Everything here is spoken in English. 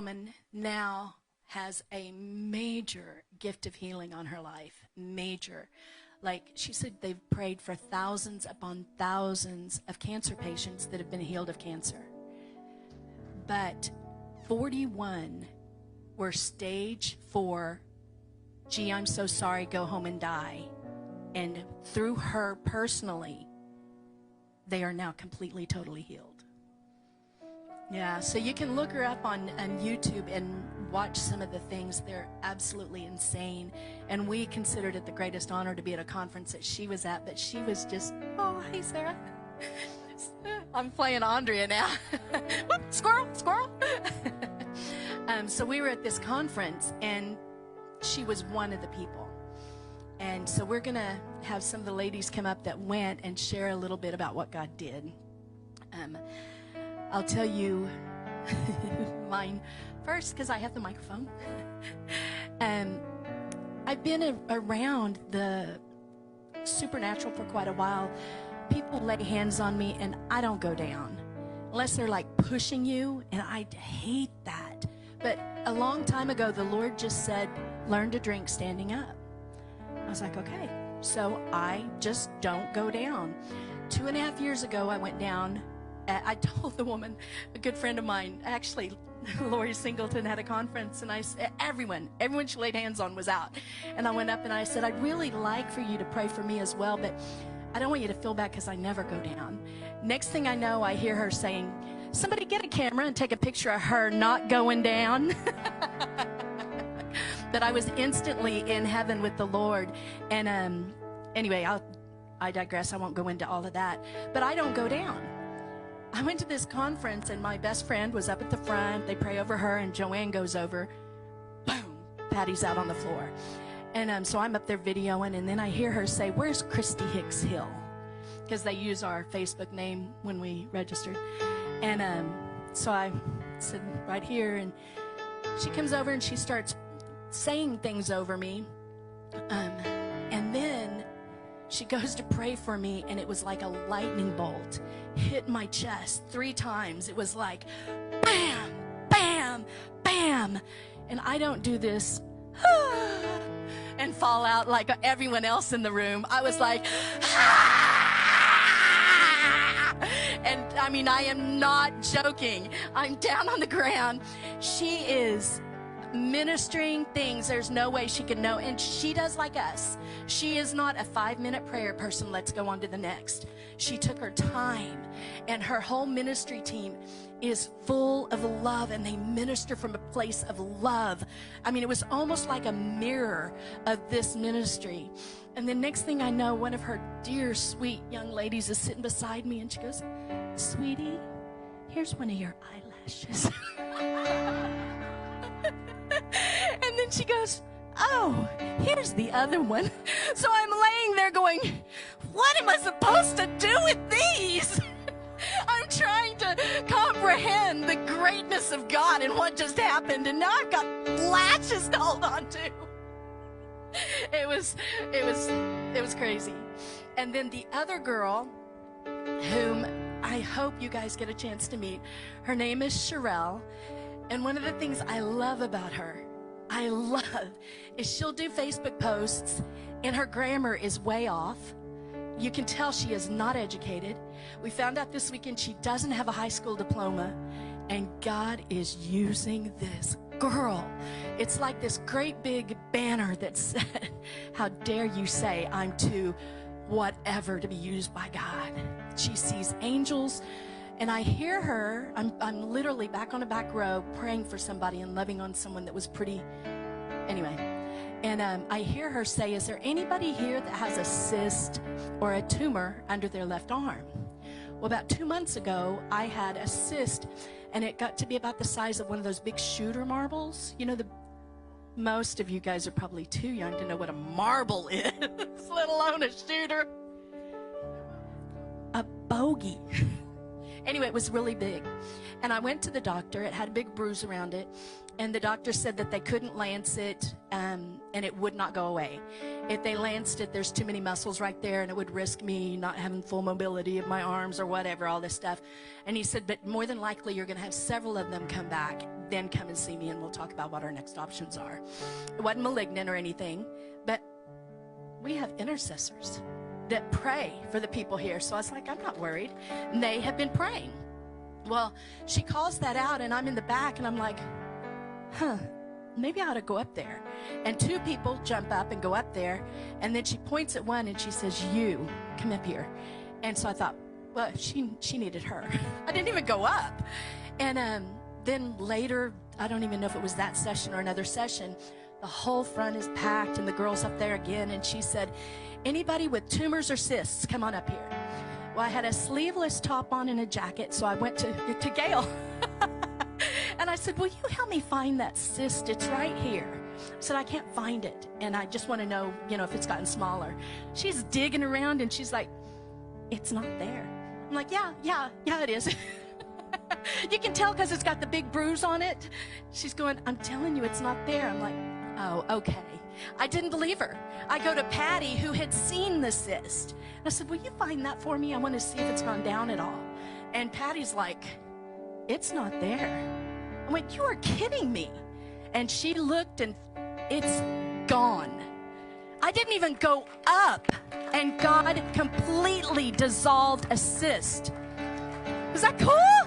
woman now has a major gift of healing on her life. Major. Like she said, they've prayed for thousands upon thousands of cancer patients that have been healed of cancer. But 41 were stage 4, gee, I'm so sorry, go home and die. And through her personally, they are now completely, totally healed. Yeah, so you can look her up on YouTube and watch some of the things. They're absolutely insane. And we considered it the greatest honor to be at a conference that she was at, but she was just, oh, hey, Sarah. I'm playing Andrea now. Whoop, squirrel, squirrel. So we were at this conference, and she was one of the people. And so we're going to have some of the ladies come up that went and share a little bit about what God did. I'll tell you mine first because I have the microphone. I've been around the supernatural for quite a while. People lay hands on me and I don't go down unless they're like pushing you, and I hate that. But a long time ago, the Lord just said, learn to drink standing up. I was like, okay. So I just don't go down. 2.5 years ago, I went down. I told the woman, a good friend of mine, actually, Lori Singleton had a conference, and I said, everyone she laid hands on was out. And I went up and I said, I'd really like for you to pray for me as well, but I don't want you to feel bad because I never go down. Next thing I know, I hear her saying, somebody get a camera and take a picture of her not going down. But I was instantly in heaven with the Lord. And anyway, I digress. I won't go into all of that. But I don't go down. I went to this conference, and my best friend was up at the front. They pray over her, and Joanne goes over. Boom! Patty's out on the floor. And so I'm up there videoing, and then I hear her say, where's Kristy Hill? Because they use our Facebook name when we registered. And so I said, right here. And she comes over, and she starts saying things over me. And then she goes to pray for me, and it was like a lightning bolt hit my chest 3 times. It was like, bam, bam, bam. And I don't do this and fall out like everyone else in the room. I was like, and I mean, I am not joking. I'm down on the ground. She is ministering things there's no way she can know, and she does like us. She is not a 5-minute prayer person, let's go on to the next. She took her time, and her whole ministry team is full of love, and they minister from a place of love. I mean, it was almost like a mirror of this ministry. And the next thing I know, one of her dear sweet young ladies is sitting beside me, and she goes, sweetie, here's one of your eyelashes. And then she goes, oh, here's the other one. So I'm laying there going, what am I supposed to do with these? I'm trying to comprehend the greatness of God and what just happened, and now I've got lashes to hold on to. It was crazy. And then the other girl, whom I hope you guys get a chance to meet, her name is Sherelle. And one of the things I love about her, is she'll do Facebook posts, and her grammar is way off. You can tell she is not educated. We found out this weekend she doesn't have a high school diploma, and God is using this girl. It's like this great big banner that said, how dare you say I'm too whatever to be used by God. She sees angels. And I hear her, I'm literally back on a back row praying for somebody and loving on someone that was pretty, anyway. And I hear her say, is there anybody here that has a cyst or a tumor under their left arm? Well, about 2 months ago, I had a cyst, and it got to be about the size of one of those big shooter marbles. You know, most of you guys are probably too young to know what a marble is, let alone a shooter. A bogey. Anyway, it was really big. And I went to the doctor. It had a big bruise around it. And the doctor said that they couldn't lance it, and it would not go away. If they lanced it, there's too many muscles right there, and it would risk me not having full mobility of my arms or whatever, all this stuff. And he said, but more than likely, you're going to have several of them come back. Then come and see me, and we'll talk about what our next options are. It wasn't malignant or anything, but we have intercessors that pray for the people here. So I was like, I'm not worried. And they have been praying. Well, she calls that out, and I'm in the back, and I'm like, maybe I ought to go up there. And two people jump up and go up there, and then she points at one, and she says, you, come up here. And so I thought, well, she needed her. I didn't even go up. And then later, I don't even know if it was that session or another session, the whole front is packed, and the girl's up there again, and she said, anybody with tumors or cysts, come on up here. Well, I had a sleeveless top on and a jacket, so I went to Gail. And I said, will you help me find that cyst? It's right here. I said, I can't find it, and I just want to know, if it's gotten smaller. She's digging around, and she's like, it's not there. I'm like, yeah, it is. You can tell because it's got the big bruise on it. She's going, I'm telling you, it's not there. I'm like, oh, okay. I didn't believe her. I go to Patty, who had seen the cyst. And I said, will you find that for me? I want to see if it's gone down at all. And Patty's like, it's not there. I went, you are kidding me. And she looked, and it's gone. I didn't even go up, and God completely dissolved a cyst. Was that cool?